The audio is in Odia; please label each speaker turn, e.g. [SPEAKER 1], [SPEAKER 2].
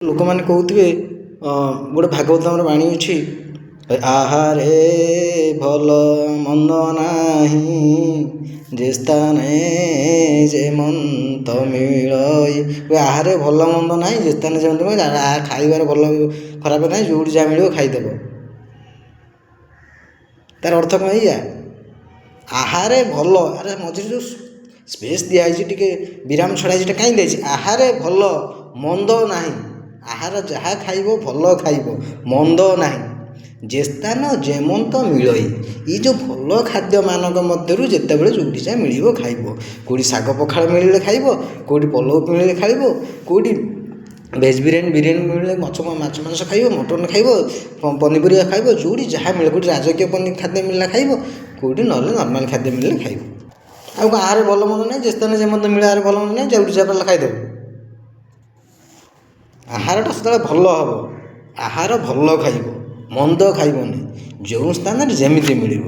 [SPEAKER 1] ଲୋକମାନେ କହୁଥିବେ ଗୋଟେ ଭାଗବତର ବାଣୀ ଅଛି, ଆହାରେ ଭଲ ମନ୍ଦ ନାହିଁ ଯେ ସ୍ଥାନେ ଯେମନ୍ତ ମିଳଇ। ଆହାରେ ଭଲ ମନ୍ଦ ନାହିଁ ଯେ ସ୍ଥାନେ ଯେମନ୍ତ ମିଳଇ, ଖାଇବାରେ ଭଲ ଖରାପ ନାହିଁ, ଯେଉଁଠି ଯାହା ମିଳିବ ଖାଇଦେବ। ତାର ଅର୍ଥ କ'ଣ ଏଇଆ? ଆହାରେ ଭଲ, ଆରେ ମଝିରେ ଯେଉଁ ସ୍ପେସ୍ ଦିଆହେଇଛି, ଟିକେ ବିରାମ ଛଡ଼ା ହେଇଛି, କାହିଁ ଦିଆହେଇଛି? ଆହାରେ ଭଲ ମନ୍ଦ ନାହିଁ, ଆହାର ଯାହା ଖାଇବ ଭଲ ଖାଇବ, ମନ୍ଦ ନାହିଁ। ଯେ ସ୍ଥାନ ଯେମନ୍ତ ମିଳଇ, ଏଇ ଯେଉଁ ଭଲ ଖାଦ୍ୟମାନଙ୍କ ମଧ୍ୟରୁ ଯେତେବେଳେ ଯେଉଁଠି ଯାହା ମିଳିବ ଖାଇବ। କେଉଁଠି ଶାଗ ପଖାଳ ମିଳିଲେ ଖାଇବ, କେଉଁଠି ପଲଉ ମିଳିଲେ ଖାଇବ, କେଉଁଠି ଭେଜ୍ ବିରିୟାନୀ ମିଳିଲେ ମାଛ ମାଂସ ଖାଇବ, ମଟନ୍ ଖାଇବ, ପନିପରିବା ଖାଇବ, ଯେଉଁଠି ଯାହା ମିଳେ, କେଉଁଠି ରାଜକୀୟ ଖାଦ୍ୟ ମିଳିଲା ଖାଇବ, କେଉଁଠି ନହେଲେ ନର୍ମାଲ୍ ଖାଦ୍ୟ ମିଳିଲେ ଖାଇବ। ଆଉ ଆହାର ଭଲ ମନ୍ଦ ନାହିଁ, ଯେ ସ୍ଥାନେ ଯେମନ୍ତ ମିଳେ, ଆହାର ଭଲ ମନ୍ଦ ନାହିଁ, ଯେଉଁଠି ଯାହା ପାରିଲା ଖାଇଦେବ। ଆହାରଟା ସେତେବେଳେ ଭଲ ହେବ, ଆହାର ଭଲ ଖାଇବ, ମନ୍ଦ ଖାଇବନି, ଯେଉଁ ସ୍ଥାନରେ ଯେମିତି ମିଳିବ।